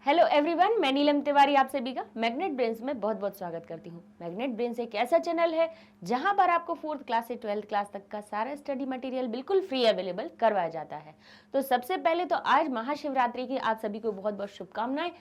Hello everyone, मैं नीलम तिवारी आप सभी का मैग्नेट ब्रेन्स में बहुत बहुत स्वागत करती हूँ। मैग्नेट ब्रेन्स एक ऐसा चैनल है जहां पर आपको 4th क्लास से 12th क्लास तक का सारा स्टडी मटेरियल बिल्कुल फ्री अवेलेबल करवाया जाता है। तो सबसे पहले तो आज महाशिवरात्रि की आप सभी को बहुत बहुत शुभकामनाएं।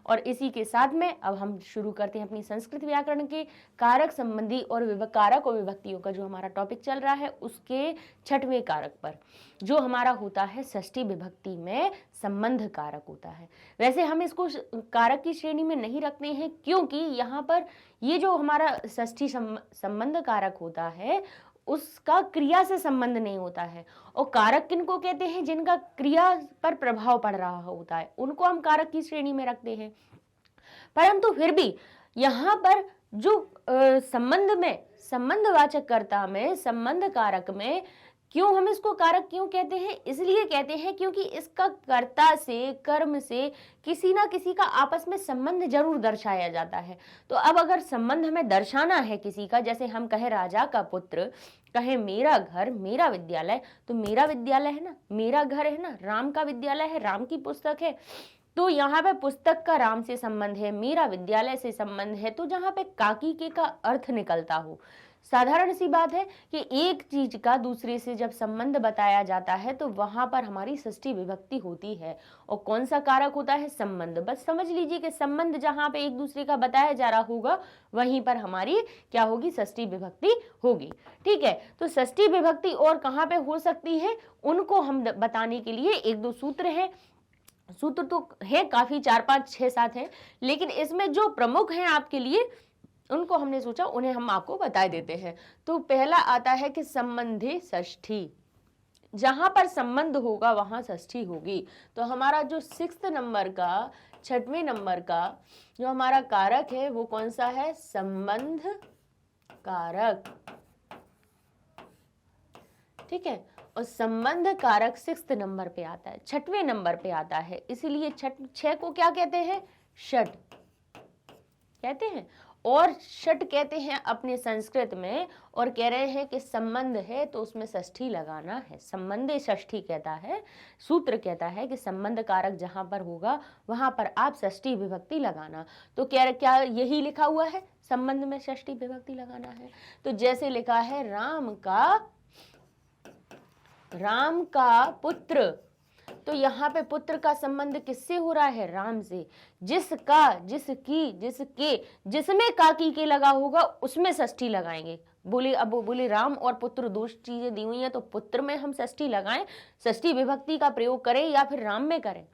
और इसी के साथ में अब हम शुरू करते हैं अपनी संस्कृत व्याकरण के कारक संबंधी और कारक और विभक्तियों का जो हमारा टॉपिक चल रहा है उसके 6वें कारक पर, जो हमारा होता है षष्ठी विभक्ति में संबंध कारक होता है। वैसे हम इसको कारक की श्रेणी में नहीं रखते हैं क्योंकि यहाँ पर ये जो हमारा षष्ठी संबंध कारक होता है उसका क्रिया से संबंध नहीं होता है। और कारक किनको कहते हैं? जिनका क्रिया पर प्रभाव पड़ रहा होता है उनको हम कारक की श्रेणी में रखते हैं। परंतु फिर भी यहाँ पर जो संबंधवाचक कर्ता में संबंध कारक में क्यों हम इसको कारक क्यों कहते हैं? इसलिए कहते हैं क्योंकि इसका कर्ता से, कर्म से किसी ना किसी का आपस में संबंध जरूर दर्शाया जाता है। तो अब अगर संबंध हमें दर्शाना है किसी का, जैसे हम कहें राजा का पुत्र, कहें मेरा घर, मेरा विद्यालय, तो मेरा विद्यालय है ना, मेरा घर है ना, राम का विद्यालय है, राम की पुस्तक है, तो यहाँ पे पुस्तक का राम से संबंध है, मेरा विद्यालय से संबंध है, तो जहाँ पे काकी के का अर्थ निकलता हो। साधारण सी बात है कि एक चीज का दूसरे से जब संबंध बताया जाता है तो वहां पर हमारी षष्ठी विभक्ति होती है। और कौन सा कारक होता है? संबंध। बस समझ लीजिए कि संबंध जहां पे एक दूसरे का बताया जा रहा होगा वहीं पर हमारी क्या होगी? षष्ठी विभक्ति होगी। ठीक है, तो षष्ठी विभक्ति और कहाँ पे हो सकती है उनको हम बताने के लिए एक दो सूत्र है। सूत्र तो है काफी, 4 5 6 7 है, लेकिन इसमें जो प्रमुख हैं आपके लिए उनको हमने सोचा उन्हें हम आपको बता देते हैं। तो पहला आता है कि संबंधी षष्ठी। जहां पर संबंध होगा वहां षष्ठी होगी। तो हमारा जो 6th नंबर का, 6वें नंबर का जो हमारा कारक है वो कौन सा है? संबंध कारक। ठीक है, और संबंध कारक 6th नंबर पे आता है, 6वें नंबर पे आता है, इसीलिए 6 को क्या कहते हैं? षट कहते हैं। और षट कहते हैं अपने संस्कृत में, और कह रहे हैं कि संबंध है तो उसमें षष्ठी लगाना है। संबंधे षष्ठी कहता है, सूत्र कहता है कि संबंध कारक जहां पर होगा वहां पर आप षष्ठी विभक्ति लगाना। तो क्या यही लिखा हुआ है? संबंध में षष्ठी विभक्ति लगाना है। तो जैसे लिखा है राम का पुत्र, तो यहाँ पे पुत्र का संबंध किससे हो रहा है? राम से। जिसका, जिसकी, जिसके, जिसमें काकी के लगा होगा उसमें षष्ठी लगाएंगे। बोले राम और पुत्र दो चीजें दी हुई हैं तो पुत्र में हम षष्ठी लगाएं, षष्ठी विभक्ति का प्रयोग करें या फिर राम में करें।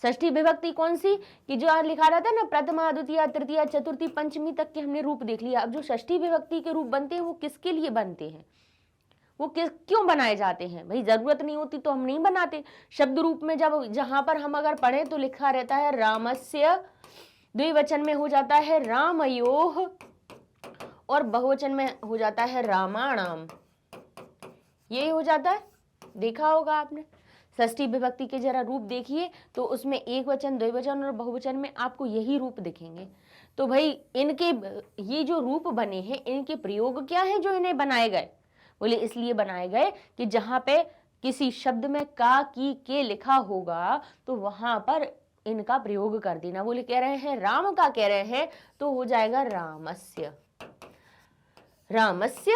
षष्ठी विभक्ति कौन सी? कि जो आज लिखा रहता है ना, प्रथमा, द्वितीय, तृतीय, चतुर्थी, पंचमी तक के हमने रूप देख लिया। अब जो षष्ठी विभक्ति के रूप बनते हैं वो किसके लिए बनते हैं? वो क्यों बनाए जाते हैं? भाई जरूरत नहीं होती तो हम नहीं बनाते। शब्द रूप में जहां पर हम अगर पढ़े तो लिखा रहता है रामस्य, द्विवचन में हो जाता है रामयोः, और बहुवचन में हो जाता है रामाणाम। यही हो जाता है, देखा होगा आपने। षष्ठी विभक्ति के जरा रूप देखिए तो उसमें एक वचन, द्विवचन और बहुवचन में आपको यही रूप दिखेंगे। तो भाई इनके ये जो रूप बने हैं इनके प्रयोग क्या है जो इन्हें बनाए गए? बोले इसलिए बनाए गए कि जहां पे किसी शब्द में का, की, के लिखा होगा तो वहां पर इनका प्रयोग कर देना। बोले कह रहे हैं राम का, कह रहे हैं तो हो जाएगा रामस्य, रामस्य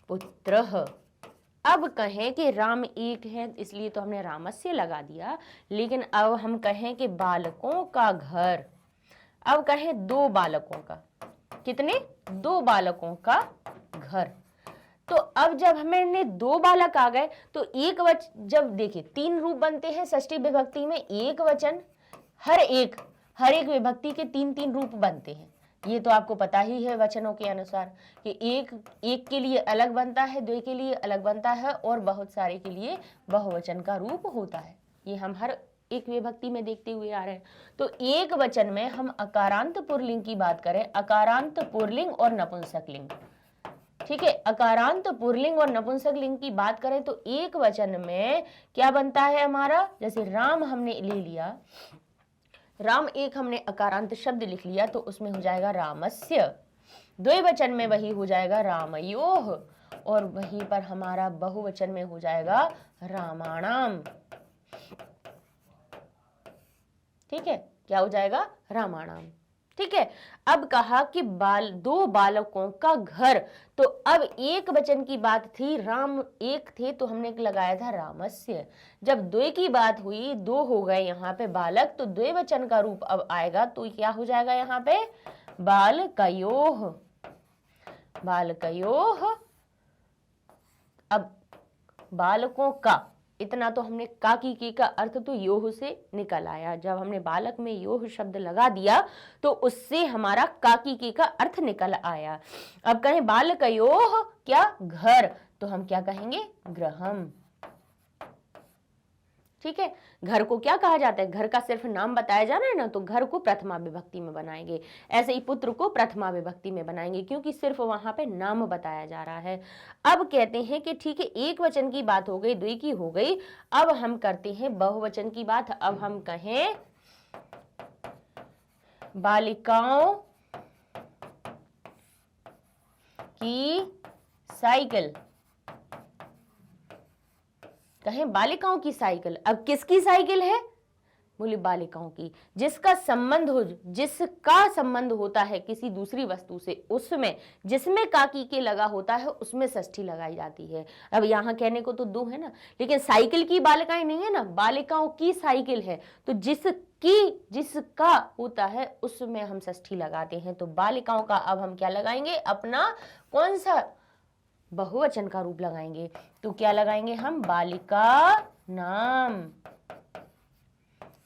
पुत्रः। अब कहें कि राम एक है इसलिए तो हमने रामस्य लगा दिया, लेकिन अब हम कहें कि बालकों का घर, अब कहें 2 बालकों का, कितने? 2 बालकों का घर। तो अब जब हमें 2 बालक आ गए तो एक वचन, जब देखिए 3 रूप बनते हैं षष्ठी विभक्ति में, एक वचन, हर एक विभक्ति के 3 रूप बनते हैं। ये तो आपको पता ही है वचनों के अनुसार कि एक के लिए अलग बनता है, 2 के लिए अलग बनता है और बहुत सारे के लिए बहुवचन का रूप होता है। ये हम हर एक विभक्ति में देखते हुए आ रहे हैं। तो एक वचन में हम अकारांत पुल्लिंग की बात करें, अकारांत पुल्लिंग और नपुंसक लिंग, ठीक है, अकारांत पुल्लिंग और नपुंसक लिंग की बात करें तो एक वचन में क्या बनता है हमारा? जैसे राम हमने ले लिया, राम एक हमने अकारांत शब्द लिख लिया तो उसमें हो जाएगा रामस्य। द्विवचन में वही हो जाएगा रामयोः, और वहीं पर हमारा बहुवचन में हो जाएगा रामाणाम। ठीक है, क्या हो जाएगा, रामाणाम। ठीक है। अब कहा कि दो बालकों का घर, तो अब एक वचन की बात थी, राम एक थे तो हमने लगाया था रामस्य। जब द्वे की बात हुई, दो हो गए यहाँ पे बालक, तो द्विवचन का रूप अब आएगा, तो क्या हो जाएगा यहाँ पे, बालकयोः, बालकयोः। अब बालकों का, इतना तो हमने का की का अर्थ तो योह से निकल आया। जब हमने बालक में योह शब्द लगा दिया तो उससे हमारा का की का अर्थ निकल आया। अब कहें बालकयोः क्या, घर, तो हम क्या कहेंगे, गृहम्। ठीक है। घर को क्या कहा जाता है, घर का सिर्फ नाम बताया जा रहा है ना, तो घर को प्रथमा विभक्ति में बनाएंगे। ऐसे ही पुत्र को प्रथमा विभक्ति में बनाएंगे, क्योंकि सिर्फ वहां पे नाम बताया जा रहा है। अब कहते हैं कि ठीक है, एक वचन की बात हो गई, द्वि की हो गई, अब हम करते हैं बहुवचन की बात। अब हम कहें बालिकाओं की साइकिल, कहें बालिकाओं की साइकिल। अब किसकी साइकिल है, बोले बालिकाओं की। जिसका संबंध हो, जिसका संबंध होता है किसी दूसरी वस्तु से, उसमें जिसमें काकी के लगा होता है उसमें षष्ठी लगाई जाती है। अब यहाँ कहने को तो दो है ना, लेकिन साइकिल की बालिकाएं नहीं है ना, बालिकाओं की साइकिल है, तो जिसका होता है उसमें हम षष्ठी लगाते हैं। तो बालिकाओं का अब हम क्या लगाएंगे, अपना कौन सा बहुवचन का रूप लगाएंगे, तो क्या लगाएंगे हम, बालिका नाम।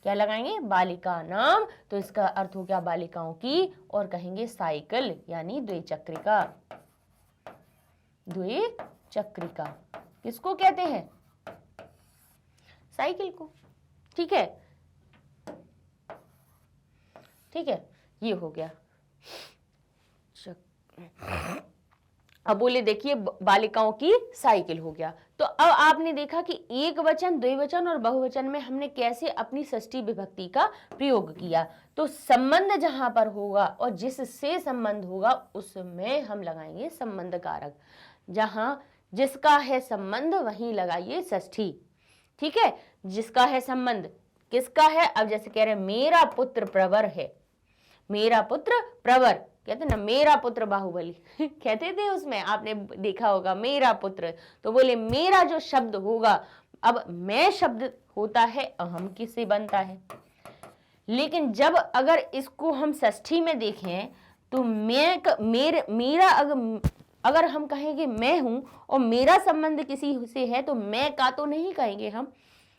क्या लगाएंगे, बालिका नाम। तो इसका अर्थ हो गया बालिकाओं की, और कहेंगे साइकिल यानी द्विचक्रिका, द्विचक्रिका किसको कहते हैं, साइकिल को। ठीक है, ठीक है, ये हो गया। अब बोले देखिए बालिकाओं की साइकिल हो गया। तो अब आपने देखा कि एक वचन, द्विवचन और बहुवचन में हमने कैसे अपनी षष्ठी विभक्ति का प्रयोग किया। तो संबंध जहां पर होगा और जिससे संबंध होगा उसमें हम लगाएंगे संबंध कारक। जहां जिसका है संबंध वहीं लगाइए षष्ठी। ठीक है, जिसका है संबंध, किसका है, अब जैसे कह रहे हैं मेरा पुत्र प्रवर है, मेरा पुत्र प्रवर, कहते ना मेरा पुत्र बाहुबली कहते थे उसमें, आपने देखा होगा मेरा पुत्र। तो बोले मेरा जो शब्द होगा, अब मैं शब्द होता है अहम किससे बनता है, लेकिन जब अगर इसको हम षष्ठी में देखें तो मेरा अगर हम कहेंगे मैं हूं और मेरा संबंध किसी से है तो मैं का तो नहीं कहेंगे, हम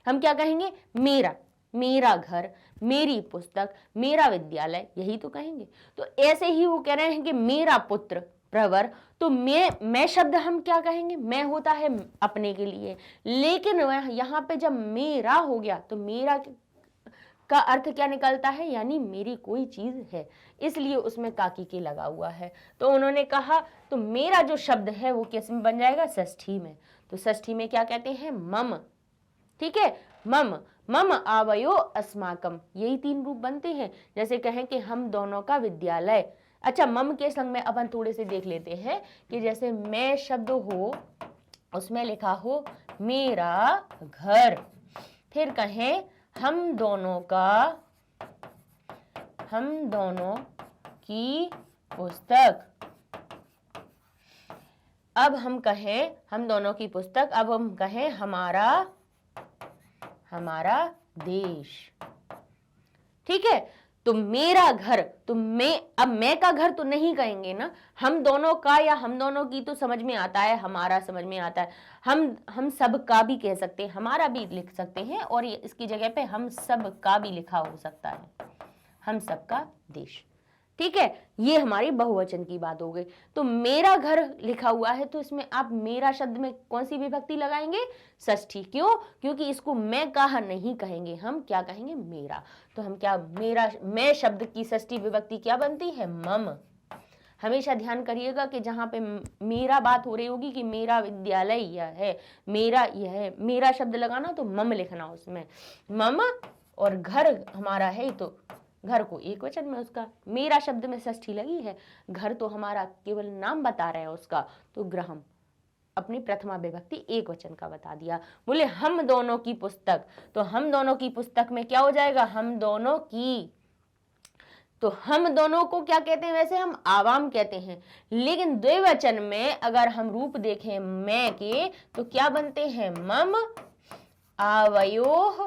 क्या कहेंगे, मेरा, मेरा घर, मेरी पुस्तक, मेरा विद्यालय, यही तो कहेंगे। तो ऐसे ही वो कह रहे हैं कि मेरा पुत्र प्रवर, तो मैं शब्द हम क्या कहेंगे, मैं होता है अपने के लिए, लेकिन यहाँ पे जब मेरा हो गया तो मेरा का अर्थ क्या निकलता है, यानी मेरी कोई चीज है, इसलिए उसमें काकी के लगा हुआ है। तो उन्होंने कहा तो मेरा जो शब्द है वो किस में बन जाएगा, षष्ठी में। तो षष्ठी में क्या कहते हैं, मम। ठीक है, मम, मम आवयो अस्माकम, यही तीन रूप बनते हैं। जैसे कहें कि हम दोनों का विद्यालय। अच्छा, मम के संग में अपन थोड़े से देख लेते हैं कि जैसे मैं शब्द हो उसमें लिखा हो मेरा घर, फिर कहें हम दोनों की पुस्तक। अब हम कहें हम दोनों की पुस्तक, अब हम कहें हमारा देश। ठीक है, तो मेरा घर, तो अब मैं का घर तो नहीं कहेंगे ना, हम दोनों का या हम दोनों की तो समझ में आता है, हमारा समझ में आता है, हम सब का भी कह सकते हैं, हमारा भी लिख सकते हैं, और इसकी जगह पे हम सब का भी लिखा हो सकता है, हम सब का देश। ठीक है, ये हमारी बहुवचन की बात हो गई। तो मेरा घर लिखा हुआ है तो इसमें आप मेरा शब्द में कौन सी विभक्ति लगाएंगे, षष्ठी। क्यों, क्योंकि इसको मैं कहा नहीं कहेंगे, हम क्या कहेंगे, मेरा। तो हम क्या, मैं शब्द की षष्ठी विभक्ति क्या बनती है, मम। हमेशा ध्यान करिएगा कि जहां पे मेरा बात हो रही होगी कि मेरा विद्यालय यह है, मेरा यह है, मेरा शब्द लगाना तो मम लिखना उसमें, मम। और घर हमारा है तो घर को एक वचन में उसका, मेरा शब्द में षष्ठी लगी है, घर तो हमारा केवल नाम बता रहे हैं उसका, तो गृहम् अपनी प्रथमा विभक्ति एक वचन का बता दिया। बोले हम दोनों की पुस्तक, तो हम दोनों की पुस्तक में क्या हो जाएगा, हम दोनों की तो हम दोनों को क्या कहते हैं, वैसे हम आवाम कहते हैं, लेकिन द्विवचन में अगर हम रूप देखें मैं के तो क्या बनते हैं, मम आवयोः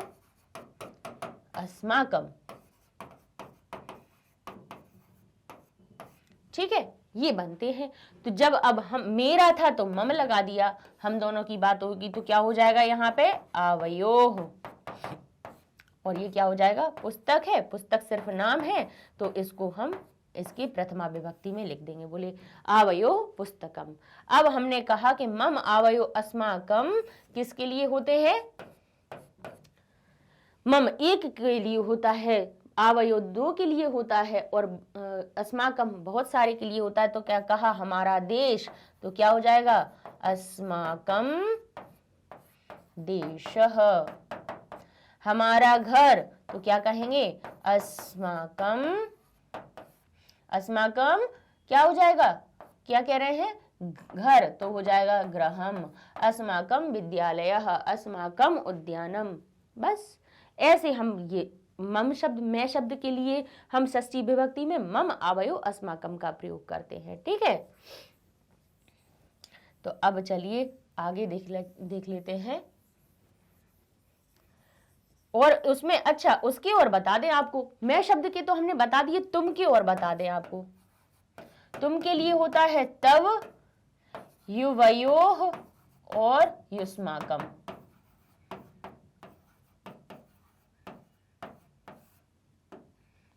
अस्माकम। ठीक है, ये बनते हैं। तो जब अब हम मेरा था तो मम लगा दिया, हम दोनों की बात होगी तो क्या हो जाएगा यहाँ पे आवयोः, और ये क्या हो जाएगा, पुस्तक है, पुस्तक सिर्फ नाम है तो इसको हम इसकी प्रथमा विभक्ति में लिख देंगे, बोले आवयोः पुस्तकम। अब हमने कहा कि मम आवयोः अस्माकम किसके लिए होते हैं, मम एक के लिए होता है, आवयोः दो के लिए होता है, और अस्माकम बहुत सारे के लिए होता है। तो क्या कहा, हमारा देश, तो क्या हो जाएगा अस्माकम देशः। हमारा घर, तो क्या कहेंगे अस्माकम, अस्माकम क्या हो जाएगा, क्या कह रहे हैं घर, तो हो जाएगा गृहम। अस्माकम विद्यालयः, अस्माकम उद्यानम। बस ऐसे हम ये मम शब्द, मैं शब्द के लिए हम षष्ठी विभक्ति में मम आवयोः अस्माकम का प्रयोग करते हैं। ठीक है, तो अब चलिए आगे देख लेते हैं। और उसमें अच्छा उसके और बता दें आपको, मैं शब्द के तो हमने बता दिए, तुम के और बता दें आपको। तुम के लिए होता है तव, युवयोः और युष्माकम।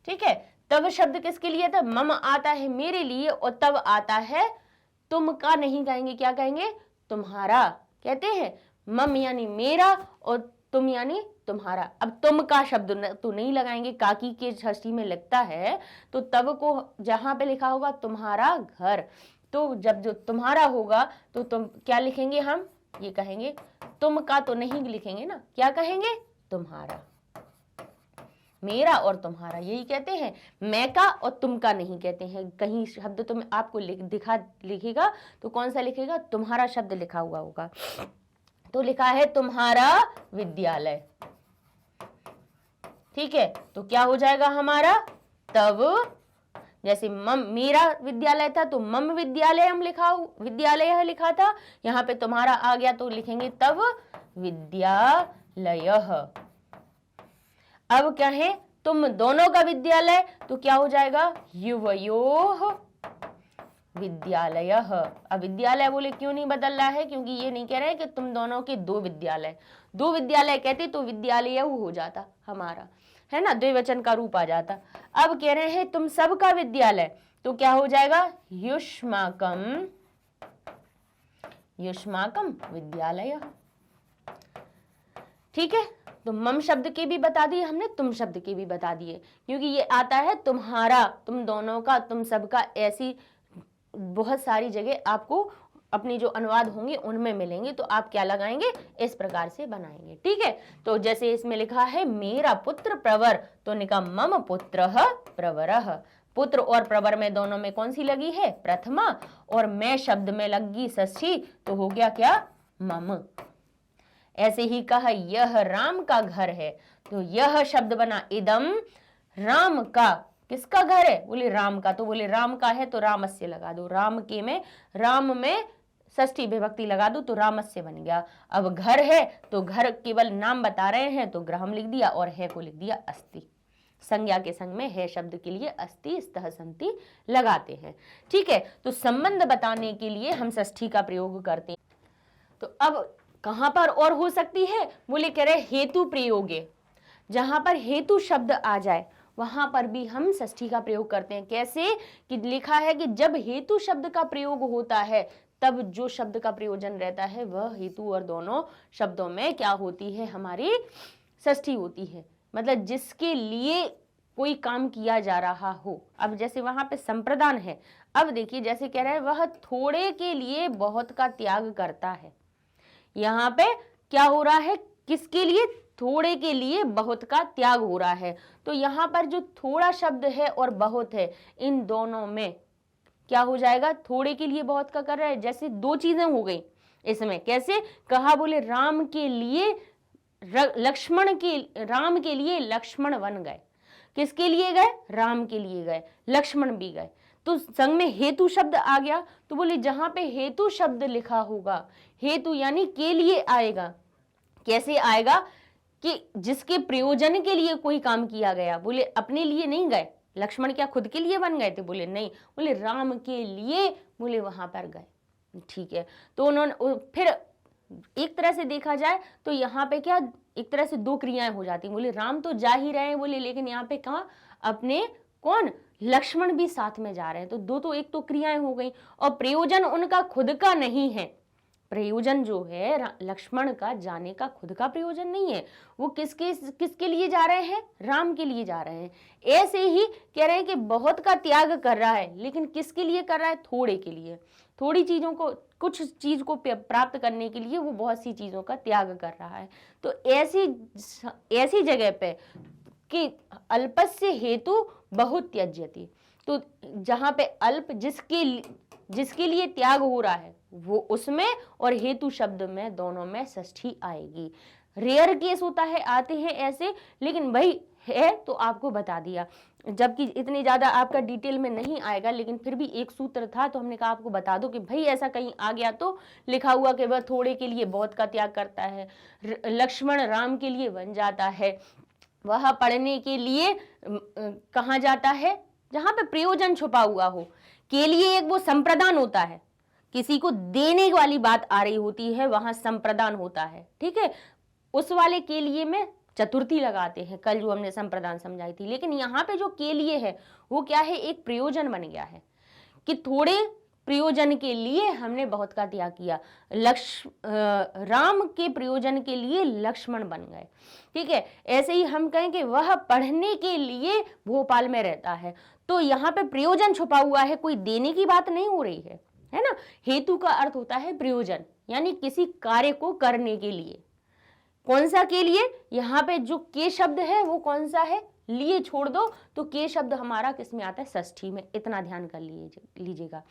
ठीक है, तव शब्द किसके लिए था, मम आता है मेरे लिए, और तव आता है तुम का नहीं कहेंगे, क्या कहेंगे तुम्हारा कहते हैं। मम यानी मेरा और तुम यानी तुम्हारा। अब तुम का शब्द तो नहीं लगाएंगे, काकी के षष्ठी में लगता है, तो तब को जहां पे लिखा होगा तुम्हारा घर, तो जब जो तुम्हारा होगा तो तुम क्या लिखेंगे, हम ये कहेंगे तुम का तो नहीं लिखेंगे ना, क्या कहेंगे तुम्हारा। मेरा और तुम्हारा यही कहते हैं, मैं का और तुम का नहीं कहते हैं। कहीं शब्द तुम आपको लिखेगा तो कौन सा लिखेगा, तुम्हारा शब्द लिखा हुआ होगा, तो लिखा है तुम्हारा विद्यालय। ठीक है, तो क्या हो जाएगा हमारा तब, जैसे मम मेरा विद्यालय था तो मम विद्यालय हम विद्यालय लिखा था, यहाँ पे तुम्हारा आ गया तो लिखेंगे तब विद्यालयः। अब क्या है, तुम दोनों का विद्यालय, तो क्या हो जाएगा युवयोः विद्यालयः। अब विद्यालय बोले क्यों नहीं बदल रहा है, क्योंकि ये नहीं कह रहे हैं कि तुम दोनों के दो विद्यालय कहते तो विद्यालय हो जाता हमारा, है ना, द्विवचन का रूप आ जाता। अब कह रहे हैं तुम सबका विद्यालय, तो क्या हो जाएगा युष्माकम, युष्माकम विद्यालयः। ठीक है, तो मम शब्द के भी बता दिए हमने, तुम शब्द के भी बता दिए, क्योंकि ये आता है तुम्हारा, तुम दोनों का, तुम सबका, ऐसी बहुत सारी जगह आपको अपनी जो अनुवाद होंगे उनमें मिलेंगे, तो आप क्या लगाएंगे, इस प्रकार से बनाएंगे। ठीक है, तो जैसे इसमें लिखा है मेरा पुत्र प्रवर, तो निका मम पुत्रः प्रवरः। पुत्र और प्रवर में दोनों में कौन सी लगी है, प्रथमा, और मैं शब्द में लगी षष्ठी, तो हो गया क्या मम। ऐसे ही कहा यह राम का घर है, तो यह शब्द बना इदम राम का, किसका घर है, बोले राम का, तो बोले राम का है तो रामस्य लगा दो, राम के में राम में षष्ठी विभक्ति लगा दो तो रामस्य बन गया। अब घर है तो घर केवल नाम बता रहे हैं तो ग्रहम लिख दिया, और है को लिख दिया अस्ति। संज्ञा के संग में है शब्द के लिए अस्ति स्तः सन्ति लगाते हैं। ठीक है, तो संबंध बताने के लिए हम षष्ठी का प्रयोग करते हैं। तो अब कहां पर और हो सकती है, बोले कह रहे हेतु प्रयोगे, जहां पर हेतु शब्द आ जाए वहां पर भी हम षष्ठी का प्रयोग करते हैं। कैसे कि लिखा है कि जब हेतु शब्द का प्रयोग होता है तब जो शब्द का प्रयोजन रहता है वह हेतु और दोनों शब्दों में क्या होती है, हमारी षष्ठी होती है, मतलब जिसके लिए कोई काम किया जा रहा हो। अब जैसे वहां पे संप्रदान है, अब देखिए जैसे कह रहा है वह थोड़े के लिए बहुत का त्याग करता है, यहाँ पे क्या हो रहा है, किसके लिए, थोड़े के लिए बहुत का त्याग हो रहा है। तो यहाँ पर जो थोड़ा शब्द है और बहुत है, इन दोनों में क्या हो जाएगा, थोड़े के लिए बहुत का कर रहा है, जैसे दो चीजें हो गई इसमें। कैसे कहा, बोले राम के लिए लक्ष्मण के लिए लक्ष्मण बन गए, किसके लिए गए? राम के लिए गए, लक्ष्मण भी गए। तो संग में हेतु शब्द आ गया, तो बोले जहां पे हेतु शब्द लिखा होगा, हेतु यानी के लिए आएगा। कैसे आएगा? कि जिसके प्रयोजन के लिए कोई काम किया गया। बोले अपने लिए नहीं गए, लक्ष्मण क्या खुद के लिए बन गए थे? बोले नहीं, बोले राम के लिए, बोले वहां पर गए। ठीक है, तो उन्होंने फिर एक तरह से देखा जाए तो यहाँ पे क्या एक तरह से दो क्रियाएं हो जाती। बोले राम तो जा ही रहे हैं, बोले लेकिन यहाँ पे कहा अपने कौन? लक्ष्मण भी साथ में जा रहे हैं। तो दो तो एक तो क्रियाएं हो गई, और प्रयोजन उनका खुद का नहीं है। प्रयोजन जो है लक्ष्मण का जाने का खुद का प्रयोजन नहीं है, वो किसके लिए जा रहे हैं? राम के लिए जा रहे हैं। ऐसे ही कह रहे हैं कि बहुत का त्याग कर रहा है, लेकिन किसके लिए कर रहा है? थोड़े के लिए, थोड़ी चीजों को, कुछ चीज को प्राप्त करने के लिए वो बहुत सी चीजों का त्याग कर रहा है। तो ऐसी जगह पे कि अल्पस्य हेतु बहुत त्यज्यति, तो जहां पे अल्प जिसके लिए त्याग हो रहा है वो उसमें, और हेतु शब्द में दोनों में षष्ठी आएगी। रेयर केस होता है, आते हैं ऐसे, लेकिन भाई है तो आपको बता दिया। जबकि इतने ज्यादा आपका डिटेल में नहीं आएगा, लेकिन फिर भी एक सूत्र था तो हमने कहा आपको बता दो कि भाई ऐसा कहीं आ गया तो लिखा हुआ कि वह थोड़े के लिए बहुत का त्याग करता है, लक्ष्मण राम के लिए बन जाता है, वह पढ़ने के लिए कहाँ जाता है? जहां पे प्रयोजन छुपा हुआ हो। के लिए एक वो संप्रदान होता है, किसी को देने वाली बात आ रही होती है, वहां संप्रदान होता है। ठीक है, उस वाले के लिए में चतुर्थी लगाते हैं, कल जो हमने संप्रदान समझाई थी। लेकिन यहाँ पे जो के लिए है वो क्या है? एक प्रयोजन बन गया है कि थोड़े प्रयोजन के लिए हमने बहुत का त्याग किया। राम के प्रयोजन के लिए लक्ष्मण बन गए। ठीक है, ऐसे ही हम कहें कि वह पढ़ने के लिए भोपाल में रहता है, तो यहाँ पे प्रयोजन छुपा हुआ है, कोई देने की बात नहीं हो रही है ना। हेतु का अर्थ होता है प्रयोजन, यानी किसी कार्य को करने के लिए। कौन सा के लिए? यहाँ पे जो के शब्द है वो कौन सा है? लिए छोड़ दो तो के शब्द हमारा किस में आता है? षष्ठी में। इतना ध्यान कर लीजिएगा।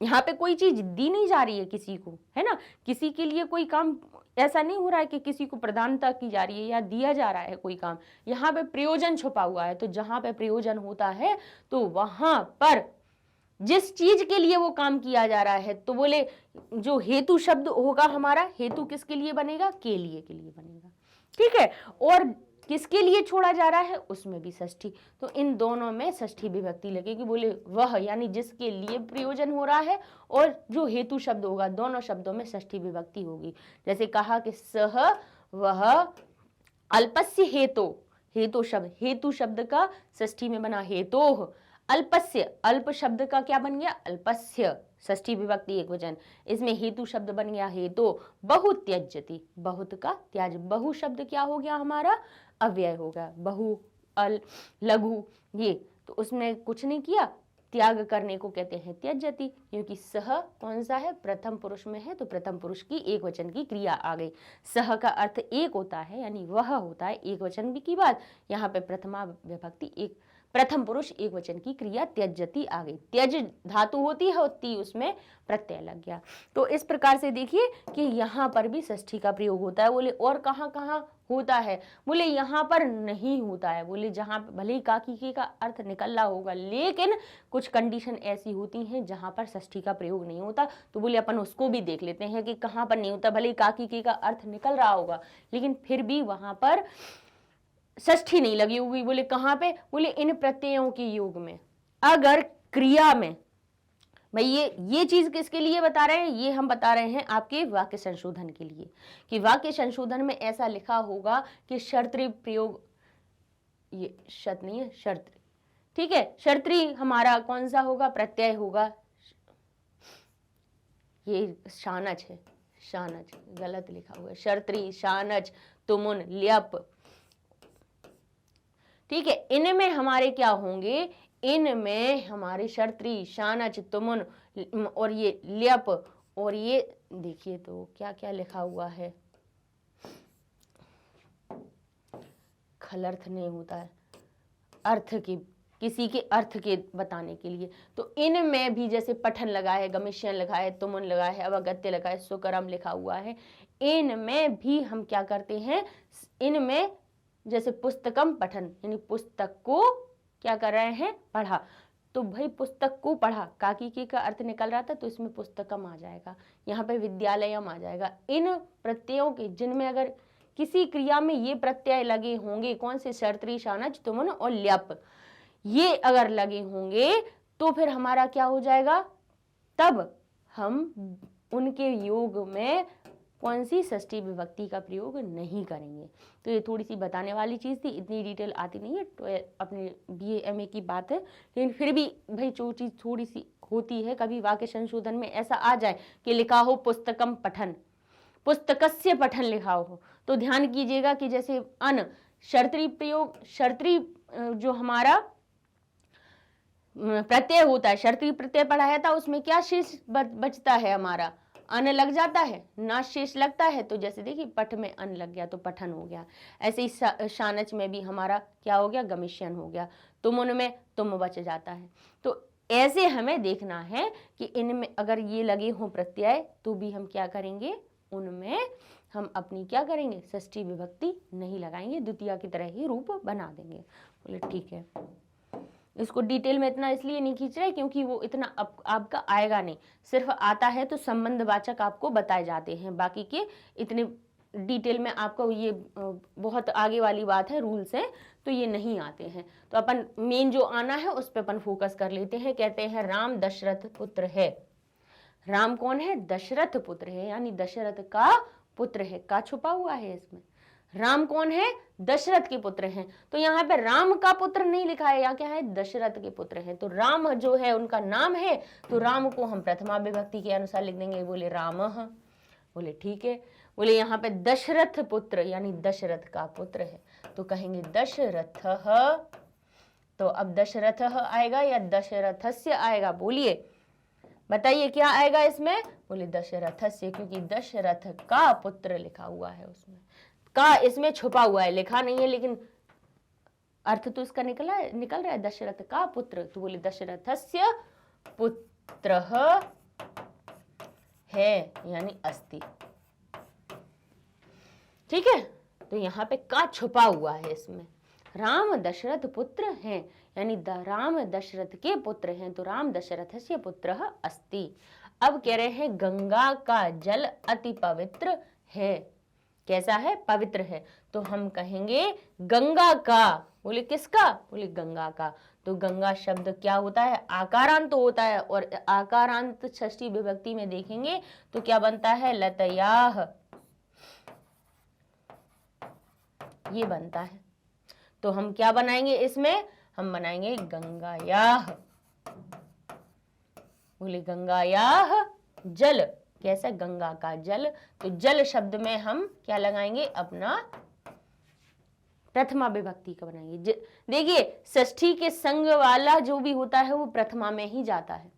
यहाँ पे कोई चीज दी नहीं जा रही है किसी को, है ना। किसी के लिए कोई काम ऐसा नहीं हो रहा है कि किसी को प्रदानता की जा रही है या दिया जा रहा है कोई काम। यहाँ पे प्रयोजन छुपा हुआ है, तो जहां पे प्रयोजन होता है तो वहां पर जिस चीज के लिए वो काम किया जा रहा है, तो बोले जो हेतु शब्द होगा हमारा, हेतु किसके लिए बनेगा? के लिए बनेगा। ठीक है, और किसके लिए छोड़ा जा रहा है उसमें भी षष्ठी। तो इन दोनों में षष्ठी विभक्ति लगेगी। बोले वह यानी जिसके लिए प्रयोजन हो रहा है, और जो हेतु शब्द होगा, दोनों शब्दों में षष्ठी विभक्ति होगी। जैसे कहा कि सह वह अल्पस्य हेतु, हेतु शब्द का षष्ठी में बना हेतोः, अल्पस्य, अल्प शब्द का क्या बन गया? अल्पस्य, षष्ठी विभक्ति एक वचन। इसमें हेतु शब्द बन गया हेतु। बहुत त्यज्यति, बहुत का त्याज। बहु शब्द क्या हो गया हमारा? अव्यय होगा। बहु, अल, लघु, ये तो उसमें कुछ नहीं किया, त्याग करने को कहते हैं त्यज्यति। क्योंकि सह कौन सा है? प्रथम पुरुष में है, तो प्रथम पुरुष की एक वचन की क्रिया आ गई। सह का अर्थ एक होता है, यानी वह होता है, एक वचन भी की बात। यहाँ पे प्रथमा विभक्ति एक, प्रथम पुरुष एक वचन की क्रिया त्यज्यति आ गई। त्यज धातु होती है, होती उसमें प्रत्यय लग गया। तो इस प्रकार से देखिए कि यहाँ पर भी षष्ठी का प्रयोग होता है। बोले और कहाँ कहाँ होता है? बोले यहाँ पर नहीं होता है। बोले जहाँ भले ही काकी के का अर्थ निकल रहा होगा, लेकिन कुछ कंडीशन ऐसी होती हैं जहाँ पर षष्ठी का प्रयोग नहीं होता। तो बोले अपन उसको भी देख लेते हैं कि कहाँ पर नहीं होता। भले ही काकी के का अर्थ निकल रहा होगा, लेकिन फिर भी वहां पर षष्ठी नहीं लगी होगी। बोले कहाँ पे? बोले इन प्रत्ययों के योग में। अगर क्रिया में, भाई ये चीज किसके लिए बता रहे हैं? ये हम बता रहे हैं आपके वाक्य संशोधन के लिए, कि वाक्य संशोधन में ऐसा लिखा होगा कि शर्तृ प्रयोग, ये शत नहीं है, शर्तृ। ठीक है, शर्तृ हमारा कौन सा होगा? प्रत्यय होगा। ये शानच है, शानच गलत लिखा हुआ है। शर्तृ, शानच, तुमुन, ल्यप। ठीक है, इनमें हमारे क्या होंगे? इनमें हमारे शर्तृ, शानच, तुमुन और ये ल्यप, और ये देखिए तो क्या क्या लिखा हुआ है। खलर्थ नहीं होता है, अर्थ की, किसी के अर्थ के बताने के लिए। तो इनमें भी जैसे पठन लगा है, गमिष्यन लगा है, तुमुन लगा है, अवगत्य लगा है, सुकरम लिखा हुआ है, इनमें भी हम क्या करते हैं? इनमें जैसे पुस्तकम पठन, यानी पुस्तक को क्या कर रहे हैं, पढ़ा। तो भाई पुस्तक को पढ़ा, काकी की का अर्थ निकल रहा था, तो इसमें पुस्तकम आ जाएगा, यहाँ पे विद्यालयम आ जाएगा। इन प्रत्ययों के जिनमें अगर किसी क्रिया में ये प्रत्यय लगे होंगे, कौन से, शर्तरी, शानच, तुमन और ल्यप, ये अगर लगे होंगे तो फिर हमारा क्या हो जाएगा, तब हम उनके योग में कौन सी षष्ठी विभक्ति का प्रयोग नहीं करेंगे। तो ये थोड़ी सी बताने वाली चीज़ थी, इतनी डिटेल आती नहीं है, तो अपने BA MA की बात है, लेकिन फिर भी भाई जो चीज़ थोड़ी सी होती है, कभी वाक्य संशोधन में ऐसा आ जाए कि लिखा हो पुस्तकम पठन, पुस्तकस्य पठन लिखा हो, तो ध्यान कीजिएगा कि जैसे अन शर्तरी प्रयोग, शर्तरी जो हमारा प्रत्यय होता है, शर्तरी प्रत्यय पढ़ाया था, उसमें क्या शेष बचता है, हमारा अन लग जाता है, ना शेष लगता है। तो जैसे देखिए पठ में अन लग गया तो पठन हो गया, ऐसे ही शानच में भी हमारा क्या हो गया, गमिष्यन हो गया, तुम उनमें तुम बच जाता है। तो ऐसे हमें देखना है कि इनमें अगर ये लगे हों प्रत्यय तो भी हम क्या करेंगे, उनमें हम अपनी क्या करेंगे, षष्ठी विभक्ति नहीं लगाएंगे, द्वितीया की तरह ही रूप बना देंगे। बोले ठीक है, इसको डिटेल में इतना इसलिए नहीं खींच रहे क्योंकि वो इतना आपका आएगा नहीं, सिर्फ आता है तो संबंधवाचक आपको बताए जाते हैं, बाकी के इतने डिटेल में आपको ये बहुत आगे वाली बात है, रूल्स हैं, तो ये नहीं आते हैं। तो अपन मेन जो आना है उस पर अपन फोकस कर लेते हैं। कहते हैं राम दशरथ पुत्र है। राम कौन है, दशरथ पुत्र है, यानी दशरथ का पुत्र है, का छुपा हुआ है इसमें। राम कौन है, दशरथ के पुत्र हैं, तो यहाँ पे राम का पुत्र नहीं लिखा है, यहाँ क्या है, दशरथ के पुत्र हैं। तो राम जो है उनका नाम है, तो राम को हम प्रथमा विभक्ति के अनुसार लिख देंगे। बोले रामः, बोले ठीक है। बोले यहाँ पे दशरथ पुत्र यानी दशरथ का पुत्र है, तो कहेंगे दशरथः। तो अब दशरथः आएगा या दशरथस्य आएगा, बोलिए बताइए क्या आएगा इसमें। बोले दशरथस्य, क्योंकि दशरथ का पुत्र लिखा हुआ है, उसमें का इसमें छुपा हुआ है, लिखा नहीं है, लेकिन अर्थ तो इसका निकल रहा है, दशरथ का पुत्र। तो बोले दशरथस्य पुत्रः है, यानी अस्ति। ठीक है, तो यहाँ पे का छुपा हुआ है इसमें। राम दशरथ पुत्र हैं, यानी राम दशरथ के पुत्र हैं, तो राम दशरथस्य पुत्रः अस्ति। अब कह रहे हैं गंगा का जल अति पवित्र है। कैसा है, पवित्र है। तो हम कहेंगे गंगा का। बोले किसका, बोले गंगा का। तो गंगा शब्द क्या होता है, आकारांत होता है, और आकारांत षष्ठी विभक्ति में देखेंगे तो क्या बनता है, लतयाह, ये बनता है। तो हम क्या बनाएंगे इसमें, हम बनाएंगे गंगायाह। बोले गंगायाह जल, कैसा, गंगा का जल। तो जल शब्द में हम क्या लगाएंगे, अपना प्रथमा विभक्ति का बनाएंगे। देखिए षष्ठी के संग वाला जो भी होता है वो प्रथमा में ही जाता है।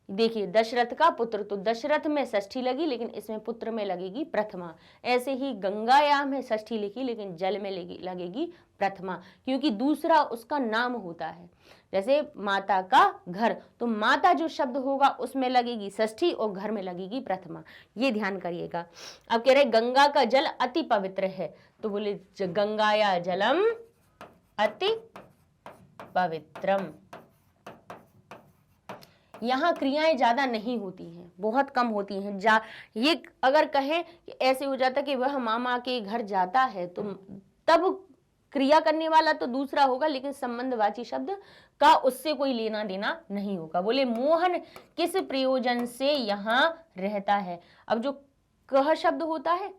देखिए दशरथ का पुत्र, तो दशरथ में षष्ठी लगी लेकिन इसमें पुत्र में लगेगी प्रथमा। ऐसे ही गंगायाम में षष्ठी लिखी लेकिन जल में लगेगी प्रथमा, क्योंकि दूसरा उसका नाम होता है। जैसे माता का घर, तो माता जो शब्द होगा उसमें लगेगी षष्ठी और घर में लगेगी प्रथमा, ये ध्यान करिएगा। अब कह रहे गंगा का जल अति पवित्र है, तो बोले गंगाया जलम अति पवित्रम। यहाँ क्रियाएं ज्यादा नहीं होती हैं, बहुत कम होती हैं। ये अगर कहें कि ऐसे हो जाता कि वह मामा के घर जाता है, तो तब क्रिया करने वाला तो दूसरा होगा, लेकिन संबंधवाची शब्द का उससे कोई लेना देना नहीं होगा। बोले मोहन किस प्रयोजन से यहाँ रहता है। अब जो कह शब्द होता है,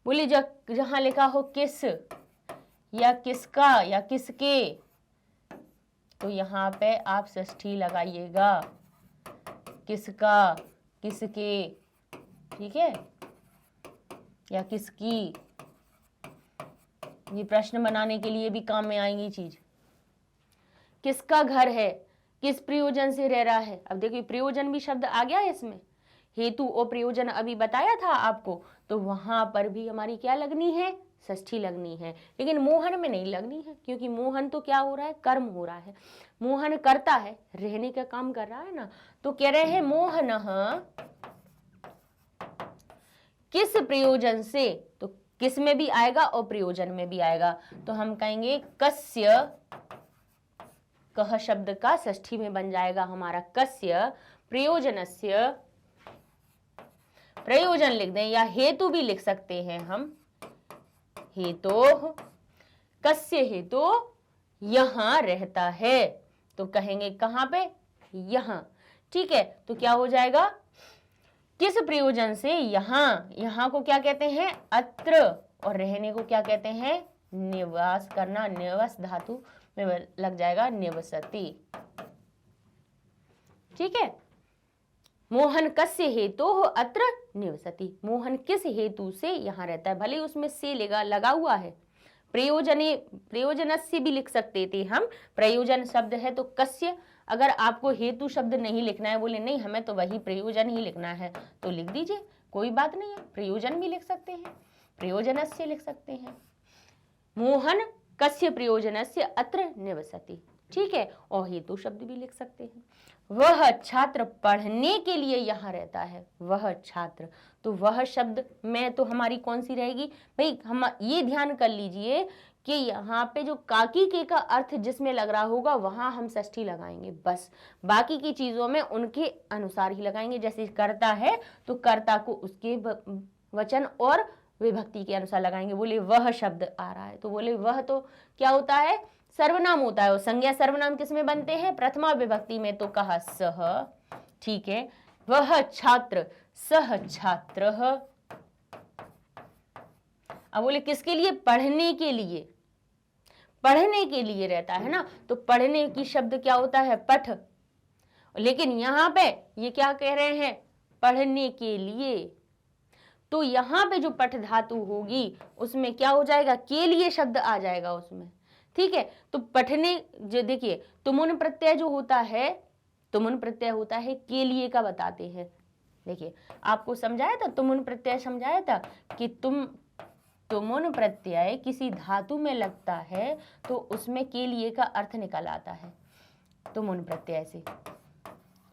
बोले जहां लिखा हो किस या किसका या किसके, तो यहाँ पे आप षष्ठी लगाइएगा, किसका, किसके, ठीक है, या किसकी। ये प्रश्न बनाने के लिए भी काम में आएंगी चीज। किसका घर है, किस प्रयोजन से रह रहा है। अब देखिए प्रयोजन भी शब्द आ गया है इसमें, हेतु और प्रयोजन अभी बताया था आपको, तो वहां पर भी हमारी क्या लगनी है, षष्ठी लगनी है। लेकिन मोहन में नहीं लगनी है, क्योंकि मोहन तो क्या हो रहा है, कर्म हो रहा है, मोहन करता है, रहने का काम कर रहा है ना। तो कह रहे हैं मोहन किस प्रयोजन से, तो किस में भी आएगा और प्रयोजन में भी आएगा। तो हम कहेंगे कस्य, कह शब्द का षष्ठी में बन जाएगा हमारा कस्य प्रयोजनस्य, प्रयोजन लिख दें या हेतु भी लिख सकते हैं हम, हेतु, कस्य हेतु यहां रहता है। तो कहेंगे कहां पे, यहां। ठीक है, तो क्या हो जाएगा, किस प्रयोजन से, यहां। यहां को क्या कहते हैं, अत्र, और रहने को क्या कहते हैं, निवास करना, निवास धातु में लग जाएगा निवसति। ठीक है, मोहन कस्य हेतु अत्र निवसति, मोहन किस हेतु से यहां रहता है, भले उसमें से लगा हुआ है। प्रयोजने, प्रयोजनस्य भी लिख सकते थे हम, प्रयोजन शब्द है तो कस्य। अगर आपको हेतु शब्द नहीं लिखना है, बोले नहीं हमें तो वही प्रयोजन ही लिखना है, तो लिख दीजिए, कोई बात नहीं है, प्रयोजन भी लिख सकते हैं, प्रयोजनस्य लिख सकते हैं। मोहन कस्य प्रयोजनस्य अत्र निवसति। ठीक है, और हेतु शब्द भी लिख सकते हैं। वह छात्र पढ़ने के लिए यहाँ रहता है, वह छात्र, तो वह शब्द में तो हमारी कौन सी रहेगी भाई, हम ये ध्यान कर लीजिए कि यहाँ पे जो काकी के का अर्थ जिसमें लग रहा होगा वहां हम षष्ठी लगाएंगे बस, बाकी की चीजों में उनके अनुसार ही लगाएंगे। जैसे कर्ता है तो कर्ता को उसके वचन और विभक्ति के अनुसार लगाएंगे। बोले वह शब्द आ रहा है तो बोले वह तो क्या होता है, सर्वनाम होता है, और संज्ञा सर्वनाम किस में बनते हैं, प्रथमा विभक्ति में, तो कहा सह। ठीक है, वह छात्र, सह छात्र। अब बोले किसके लिए, पढ़ने के लिए, पढ़ने के लिए रहता है ना, तो पढ़ने की शब्द क्या होता है, पठ। लेकिन यहां पे ये क्या कह रहे हैं, पढ़ने के लिए, तो यहां पे जो पठ धातु होगी उसमें क्या हो जाएगा, के लिए शब्द आ जाएगा उसमें। ठीक है, तो पठने, जो देखिए तुमुन प्रत्यय जो होता है, तुमुन प्रत्यय होता है के लिए का बताते हैं। देखिए आपको समझाया था, तुमुन प्रत्यय समझाया था कि तुमुन प्रत्यय किसी धातु में लगता है तो उसमें के लिए का अर्थ निकल आता है तुमुन प्रत्यय से।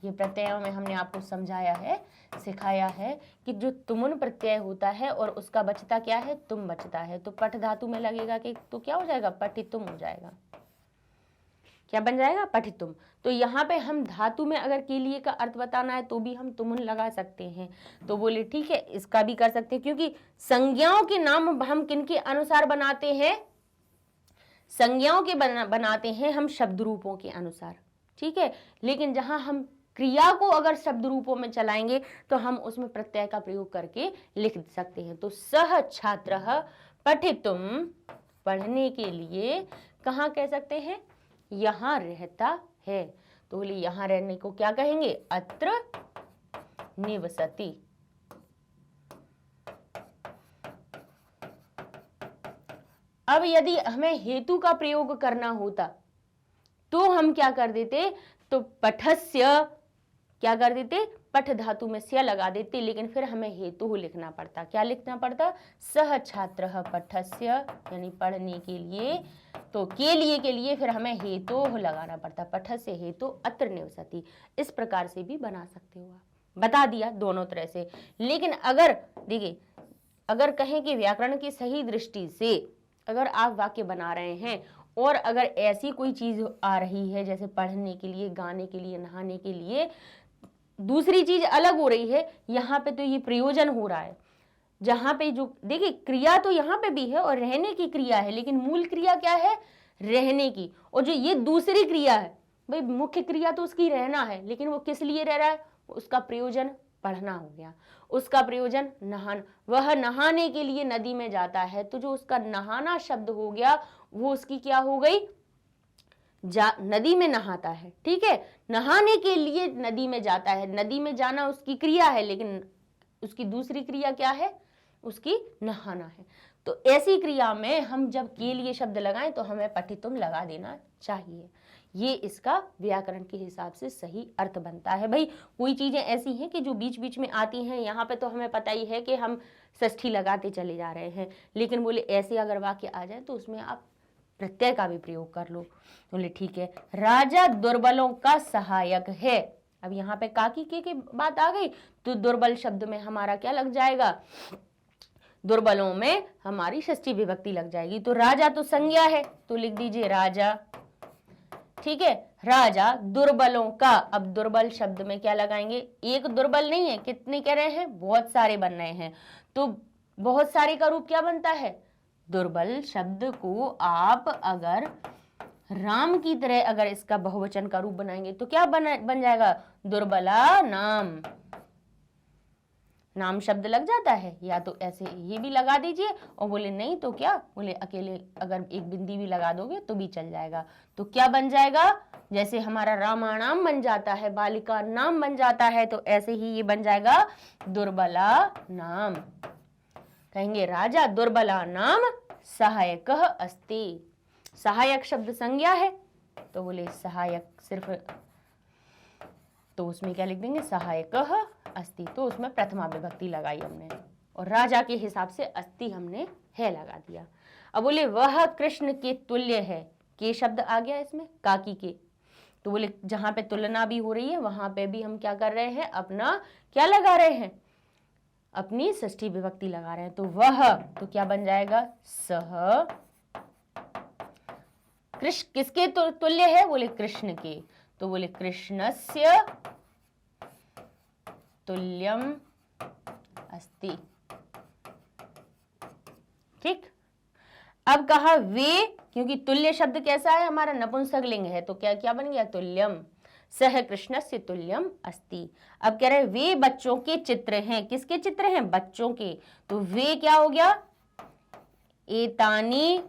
ये प्रत्ययों में हमने आपको समझाया है, सिखाया है कि जो तुमुन प्रत्यय होता है और उसका बचता क्या है, तुम बचता है, तो पठ धातु में लगेगा कि तो क्या हो जाएगा, पठितुम हो जाएगा। क्या बन जाएगा, पठितुम। तो यहाँ पे हम धातु में अगर के लिए का अर्थ बताना है तो भी हम तुमुन लगा सकते हैं। तो बोले ठीक है, इसका भी कर सकते हैं, क्योंकि संज्ञाओं के नाम हम किनके अनुसार बनाते हैं, संज्ञाओं के बनाते हैं हम शब्द रूपों के अनुसार। ठीक है, लेकिन जहां हम क्रिया को अगर शब्द रूपों में चलाएंगे तो हम उसमें प्रत्यय का प्रयोग करके लिख सकते हैं। तो सह छात्रः पठितुम, पढ़ने के लिए, कहाँ कह सकते हैं, यहां रहता है, तो बोले यहां रहने को क्या कहेंगे, अत्र निवसति। अब यदि हमें हेतु का प्रयोग करना होता तो हम क्या कर देते, तो पठस्य क्या कर देते, पठ धातु में स्या लगा देते, लेकिन फिर हमें हेतु लिखना पड़ता। क्या लिखना पड़ता, सह छात्रः पठस्य, यानी पढ़ने के लिए, तो के लिए फिर हमें हेतु लगाना पड़ता, पठस्य हेतु अत्र निवसति। इस प्रकार से भी बना सकते हो आप, बता दिया दोनों तरह से। लेकिन अगर देखिए, अगर कहें कि व्याकरण की सही दृष्टि से अगर आप वाक्य बना रहे हैं और अगर ऐसी कोई चीज आ रही है जैसे पढ़ने के लिए, गाने के लिए, नहाने के लिए, दूसरी चीज अलग हो रही है, यहाँ पे तो ये प्रयोजन हो रहा है, जहां पे जो देखिए क्रिया तो यहाँ पे भी है और रहने की क्रिया है, लेकिन मूल क्रिया क्या है, रहने की, और जो ये दूसरी क्रिया है, भाई मुख्य क्रिया तो उसकी रहना है, लेकिन वो किस लिए रह रहा है, उसका प्रयोजन पढ़ना हो गया, उसका प्रयोजन नहाना, वह नहाने के लिए नदी में जाता है, तो जो उसका नहाना शब्द हो गया वो उसकी क्या हो गई, नदी में नहाता है। ठीक है, नहाने के लिए नदी में जाता है, नदी में जाना उसकी क्रिया है, लेकिन उसकी दूसरी क्रिया क्या है, उसकी नहाना है। तो ऐसी क्रिया में हम जब के लिए शब्द लगाएं तो हमें पठितुम लगा देना चाहिए। ये इसका व्याकरण के हिसाब से सही अर्थ बनता है। भाई कोई चीजें ऐसी हैं कि जो बीच बीच में आती हैं, यहाँ पे तो हमें पता ही है कि हम षष्ठी लगाते चले जा रहे हैं, लेकिन बोले ऐसे अगर वाक्य आ जाए तो उसमें आप प्रत्यय का भी प्रयोग कर लो। बोले ठीक है, राजा दुर्बलों का सहायक है। अब यहाँ पे काकी के बात आ गई तो दुर्बल शब्द में हमारा क्या लग जाएगा, दुर्बलों में हमारी षष्ठी विभक्ति लग जाएगी। तो राजा तो संज्ञा है, तो लिख दीजिए राजा। ठीक है, राजा दुर्बलों का। अब दुर्बल शब्द में क्या लगाएंगे? एक दुर्बल नहीं है, कितने कह रहे हैं? बहुत सारे बन रहे हैं। तो बहुत सारे का रूप क्या बनता है? दुर्बल शब्द को आप अगर राम की तरह अगर इसका बहुवचन का रूप बनाएंगे तो क्या बन जाएगा? दुर्बला नाम। नाम शब्द लग जाता है, या तो ऐसे ये भी लगा दीजिए, और बोले नहीं तो क्या, बोले अकेले अगर एक बिंदी भी लगा दोगे तो भी चल जाएगा। तो क्या बन जाएगा? जैसे हमारा रामानाम बन जाता है, बालिका नाम बन जाता है, तो ऐसे ही ये बन जाएगा दुर्बला नाम। कहेंगे राजा दुर्बला नाम सहायक अस्ति। सहायक शब्द संज्ञा है, तो बोले सहायक सिर्फ, तो उसमें क्या लिख देंगे? सहायक अस्ति। तो उसमें प्रथमा विभक्ति लगाई हमने, और राजा के हिसाब से अस्ति हमने है लगा दिया। अब बोले वह कृष्ण के तुल्य है। के शब्द आ गया इसमें, काकी के। तो बोले जहां पे तुलना भी हो रही है वहां पे भी हम क्या कर रहे हैं? अपना क्या लगा रहे हैं? अपनी षष्ठी विभक्ति लगा रहे हैं। तो वह, तो क्या बन जाएगा? सह। कृष्ण किसके तुल्य है? बोले कृष्ण के। तो बोले कृष्णस्य तुल्यम अस्ति। ठीक। अब कहा वे, क्योंकि तुल्य शब्द कैसा है? हमारा नपुंसकलिंग है, तो क्या क्या बन गया? तुल्यम। सह कृष्णस्य तुल्यम अस्ति। अब कह रहे वे बच्चों के चित्र हैं। किसके चित्र हैं? बच्चों के। तो वे क्या हो गया? एतानी।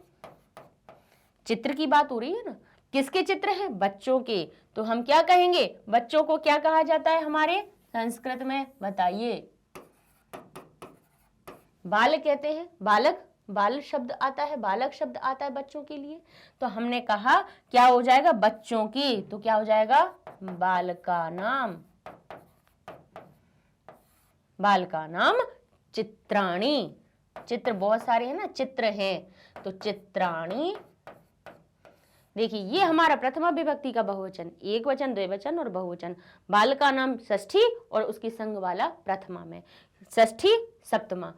चित्र की बात हो रही है ना, किसके चित्र हैं? बच्चों के। तो हम क्या कहेंगे? बच्चों को क्या कहा जाता है हमारे संस्कृत में? बताइए। बाल कहते हैं। बालक, बाल शब्द आता है, बालक शब्द आता है बच्चों के लिए। तो हमने कहा क्या हो जाएगा? बच्चों की। तो क्या हो जाएगा? बाल का नाम। बाल का नाम चित्राणी। चित्र बहुत सारे हैं ना, चित्र हैं, तो चित्राणी। देखिए ये हमारा प्रथमा विभक्ति का बहुवचन, एक वचन, द्विवचन और बहुवचन। बाल का नाम षष्ठी और उसकी संग वाला प्रथमा में। षष्ठी सप्तमा,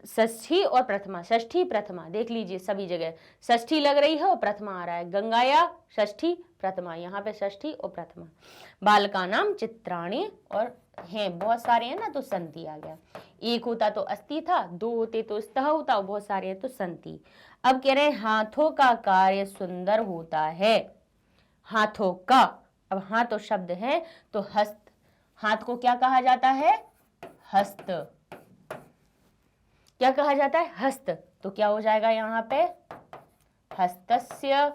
षष्ठी और प्रथमा, षष्ठी प्रथमा। देख लीजिए सभी जगह षष्ठी लग रही है और प्रथमा आ रहा है। गंगाया षष्ठी प्रथमा, यहाँ पे षष्ठी और प्रथमा। बाल का नाम चित्राणी, और हैं बहुत सारे हैं ना, तो संति आ गया। एक होता तो अस्ति था, दो होते तो स्तः होता, और बहुत सारे हैं तो संति। अब कह रहे हैं हाथों का कार्य सुंदर होता है। हाथों का, अब हाथ शब्द है तो हस्त, हाथ को क्या कहा जाता है? हस्त। क्या कहा जाता है? हस्त। तो क्या हो जाएगा यहाँ पे? हस्तस्य।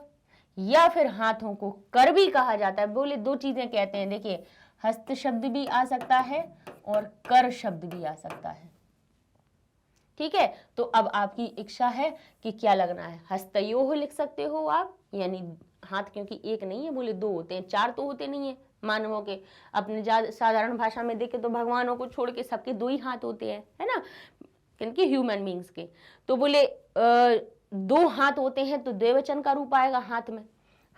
या फिर हाथों को कर भी कहा जाता है। बोले दो चीजें कहते हैं, देखिए हस्त शब्द भी आ सकता है और कर शब्द भी आ सकता है। ठीक है, तो अब आपकी इच्छा है कि क्या लगना है। हस्तयोः लिख सकते हो आप, यानी हाथ क्योंकि एक नहीं है, बोले दो होते हैं, चार तो होते नहीं है मानवों के। अपने साधारण भाषा में देखे तो भगवानों को छोड़ के सबके दो ही हाथ होते हैं, है ना, किनके? ह्यूमन बींग्स के। तो बोले दो हाथ होते हैं तो द्विवचन का रूप आएगा हाथ में।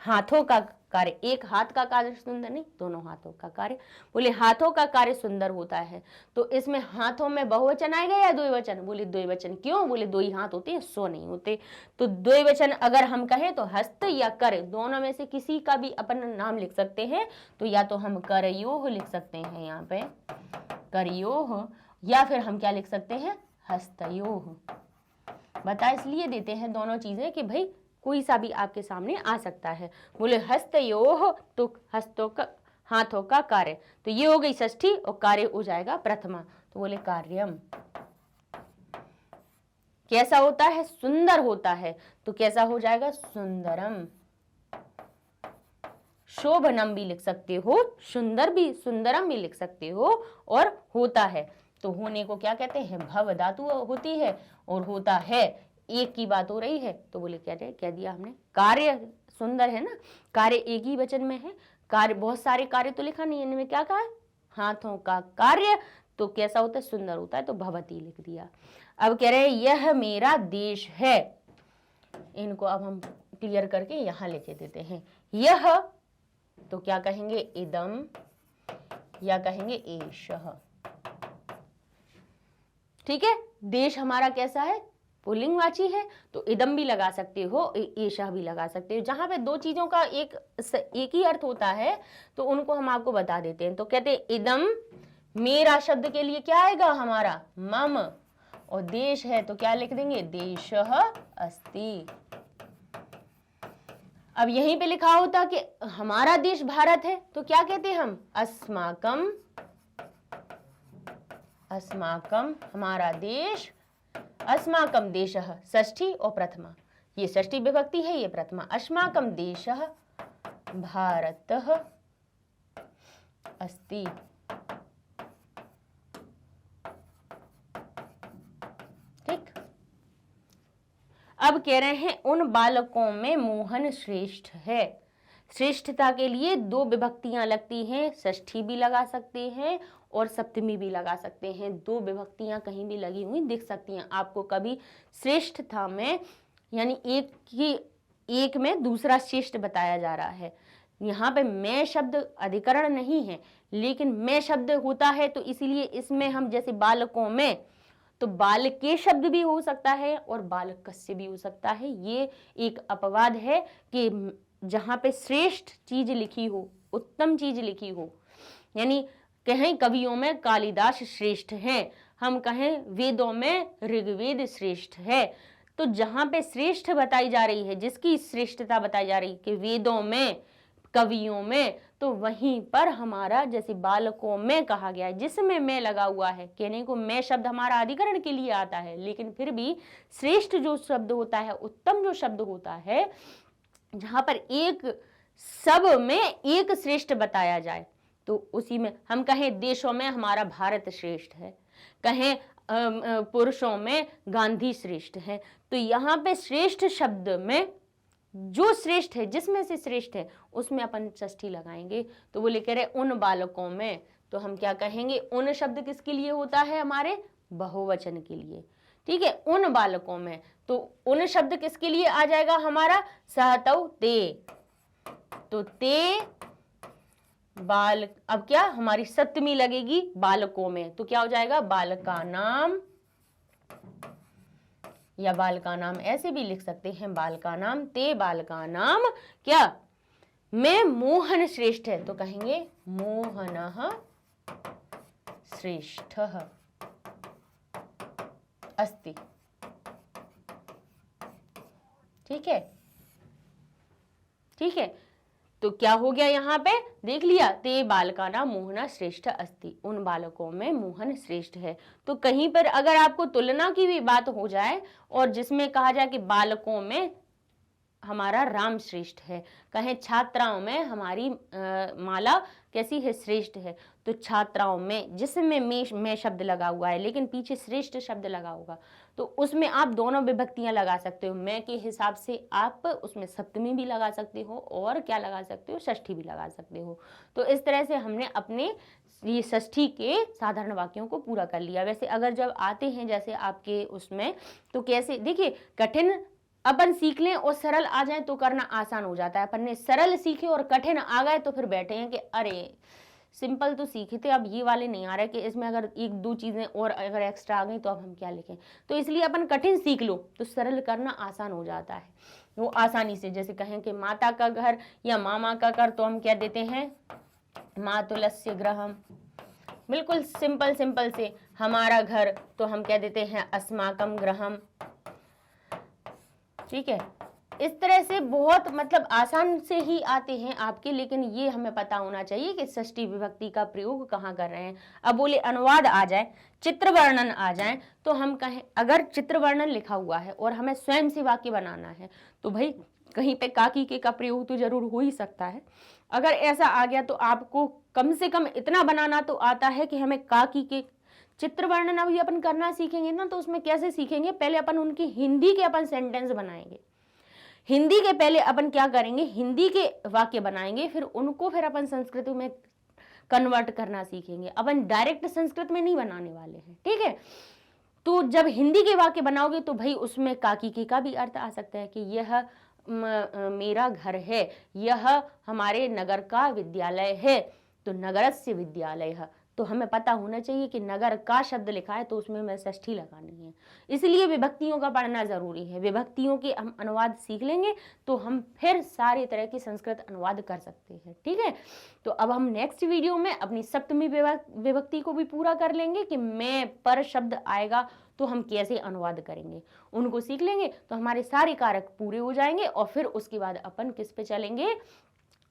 हाथों का कार्य, एक हाथ का कार्य सुंदर नहीं, दोनों हाथों का कार्य। बोले हाथों का कार्य सुंदर होता है, तो इसमें हाथों में बहुवचन आएगा या द्विवचन? बोले द्विवचन। क्यों? बोले दो ही हाथ होते हैं, सो नहीं होते। तो द्विवचन अगर हम कहें तो हस्त या कर, दोनों में से किसी का भी अपन नाम लिख सकते हैं। तो या तो हम करयोः लिख सकते हैं यहाँ पे, करयोः, या फिर हम क्या लिख सकते हैं? हस्तयोः। बता इसलिए देते हैं दोनों चीजें कि भाई कोई सा भी आपके सामने आ सकता है। बोले हस्तयोः, तो हस्तों का, हाथों का कार्य, तो ये हो गई षष्ठी और कार्य हो जाएगा प्रथमा। तो बोले कार्यम। कैसा होता है? सुंदर होता है, तो कैसा हो जाएगा? सुंदरम। शोभनम भी लिख सकते हो, सुंदर भी, सुंदरम भी लिख सकते हो, और होता है, तो होने को क्या कहते हैं? भव धातु होती है, और होता है एक की बात हो रही है। तो बोले क्या दिया हमने? कार्य सुंदर है ना, कार्य एक ही वचन में है। कार्य बहुत सारे कार्य तो लिखा नहीं, इनमें क्या कहा है? हाथों का कार्य, तो कैसा होता है? सुंदर होता है, तो भवती लिख दिया। अब कह रहे हैं यह मेरा देश है। इनको अब हम क्लियर करके यहां लिखे देते हैं। यह, तो क्या कहेंगे? इदम, या कहेंगे एषः। ठीक है, देश हमारा कैसा है, पुल्लिंगवाची है, तो इदम भी लगा सकते हो, एषः भी लगा सकते हो। जहां पे दो चीजों का एक ही अर्थ होता है तो उनको हम आपको बता देते हैं। तो कहते हैं इदम, मेरा शब्द के लिए क्या आएगा हमारा, मम, और देश है तो क्या लिख देंगे, देशः अस्ति। अब यहीं पे लिखा होता कि हमारा देश भारत है तो क्या कहते हैं हम, अस्माकम, अस्माकम हमारा देश, अस्माकम देशः षष्ठी और प्रथमा, ये षष्ठी विभक्ति है, ये प्रथमा, अस्माकम देशः भारतः अस्ति। ठीक, अब कह रहे हैं उन बालकों में मोहन श्रेष्ठ है। श्रेष्ठता के लिए दो विभक्तियां लगती हैं, षष्ठी भी लगा सकते हैं और सप्तमी भी लगा सकते हैं। दो विभक्तियां कहीं भी लगी हुई दिख सकती हैं आपको। कभी श्रेष्ठता में यानी एक में दूसरा श्रेष्ठ बताया जा रहा है। यहाँ पे मैं शब्द अधिकरण नहीं है, लेकिन मैं शब्द होता है तो इसीलिए इसमें हम जैसे बालकों में, तो बालके शब्द भी हो सकता है और बालकस्य भी हो सकता है। ये एक अपवाद है कि जहां पे श्रेष्ठ चीज लिखी हो, उत्तम चीज लिखी हो, यानी कहें कवियों में कालिदास श्रेष्ठ हैं, हम कहें वेदों में ऋग्वेद श्रेष्ठ है, तो जहां पे श्रेष्ठ बताई जा रही है, जिसकी श्रेष्ठता बताई जा रही है कि वेदों में, कवियों में, तो वहीं पर हमारा जैसे बालकों में कहा गया है, जिसमें मैं लगा हुआ है। कहने को मैं शब्द हमारा अधिकरण के लिए आता है, लेकिन फिर भी श्रेष्ठ जो शब्द होता है, उत्तम जो शब्द होता है, जहां पर एक सब में एक श्रेष्ठ बताया जाए, तो उसी में हम कहें देशों में हमारा भारत श्रेष्ठ है, कहें पुरुषों में गांधी श्रेष्ठ है, तो यहाँ पे श्रेष्ठ शब्द में जो श्रेष्ठ है, जिसमें से श्रेष्ठ है, उसमें अपन षष्ठी लगाएंगे। तो वो लिख रहे उन बालकों में, तो हम क्या कहेंगे, उन शब्द किसके लिए होता है, हमारे बहुवचन के लिए। ठीक है, उन बालकों में, तो उन शब्द किसके लिए आ जाएगा हमारा, सहतौ ते, तो ते बाल, अब क्या हमारी सप्तमी लगेगी बालकों में, तो क्या हो जाएगा, बालका नाम, या बालका नाम ऐसे भी लिख सकते हैं, बालका नाम, ते बालका नाम क्या में मोहन श्रेष्ठ है, तो कहेंगे मोहनः श्रेष्ठः अस्ति। ठीक है, ठीक है, तो क्या हो गया यहाँ पे, देख लिया, ते बालका नाम मोहना श्रेष्ठ अस्ति, उन बालकों में मोहन श्रेष्ठ है। तो कहीं पर अगर आपको तुलना की भी बात हो जाए और जिसमें कहा जाए कि बालकों में हमारा राम श्रेष्ठ है, कहें छात्राओं में हमारी माला कैसी है, श्रेष्ठ है, तो छात्राओं में जिसमें मैं शब्द लगा हुआ है लेकिन पीछे श्रेष्ठ शब्द लगा होगा, तो उसमें आप दोनों विभक्तियां लगा सकते हो। मैं के हिसाब से आप उसमें सप्तमी भी लगा सकते हो और क्या लगा सकते हो, षष्ठी भी लगा सकते हो। तो इस तरह से हमने अपने ये षष्ठी के साधारण वाक्यों को पूरा कर लिया। वैसे अगर जब आते हैं जैसे आपके उसमें, तो कैसे, देखिए कठिन अपन सीख लें और सरल आ जाए तो करना आसान हो जाता है। अपन ने सरल सीखे और कठिन आ गए तो फिर बैठे हैं कि अरे सिंपल तो सीखे थे, अब ये वाले नहीं आ रहे कि इसमें अगर एक दो चीजें और अगर एक्स्ट्रा आ गई तो अब हम क्या लिखें। तो इसलिए अपन कठिन सीख लो तो सरल करना आसान हो जाता है, वो आसानी से। जैसे कहें कि माता का घर या मामा का घर, तो हम क्या देते हैं, मातुलस्य गृहम, बिल्कुल सिंपल सिंपल से। हमारा घर तो हम क्या देते हैं, अस्माकम गृहम। ठीक है, इस तरह से बहुत मतलब आसान से ही आते हैं आपके, लेकिन ये हमें पता होना चाहिए कि षष्ठी विभक्ति का प्रयोग कहाँ कर रहे हैं। अब बोले अनुवाद आ जाए, चित्र वर्णन आ जाए, तो हम कहें अगर चित्र वर्णन लिखा हुआ है और हमें स्वयं से वाक्य बनाना है, तो भाई कहीं पे काकी के का प्रयोग तो जरूर हो ही सकता है। अगर ऐसा आ गया तो आपको कम से कम इतना बनाना तो आता है कि हमें काकी के चित्र वर्णन अभी अपन करना सीखेंगे ना, तो उसमें कैसे सीखेंगे, पहले अपन उनकी हिंदी के अपन सेंटेंस बनाएंगे। हिंदी के पहले अपन क्या करेंगे, हिंदी के वाक्य बनाएंगे, फिर उनको फिर अपन संस्कृत में कन्वर्ट करना सीखेंगे। अपन डायरेक्ट संस्कृत में नहीं बनाने वाले हैं, ठीक है। तो जब हिंदी के वाक्य बनाओगे तो भाई उसमें काकी के का भी अर्थ आ सकता है कि यह मेरा घर है, यह हमारे नगर का विद्यालय है, तो नगरस्य विद्यालय है, तो हमें पता होना चाहिए कि नगर का शब्द लिखा है तो उसमें हमें षष्ठी लगानी है। इसलिए विभक्तियों का पढ़ना जरूरी है। विभक्तियों के हम अनुवाद सीख लेंगे तो हम फिर सारे तरह के संस्कृत अनुवाद कर सकते हैं। ठीक है, तो अब हम नेक्स्ट वीडियो में अपनी सप्तमी विभक्ति को भी पूरा कर लेंगे कि मैं पर शब्द आएगा तो हम कैसे अनुवाद करेंगे, उनको सीख लेंगे तो हमारे सारे कारक पूरे हो जाएंगे। और फिर उसके बाद अपन किस पे चलेंगे,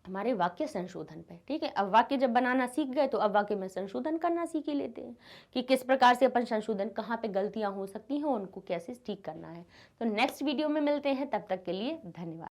हमारे वाक्य संशोधन पे। ठीक है, अब वाक्य जब बनाना सीख गए तो अब वाक्य में संशोधन करना सीख ही लेते हैं कि किस प्रकार से अपन संशोधन, कहाँ पे गलतियां हो सकती हैं, उनको कैसे ठीक करना है। तो नेक्स्ट वीडियो में मिलते हैं, तब तक के लिए धन्यवाद।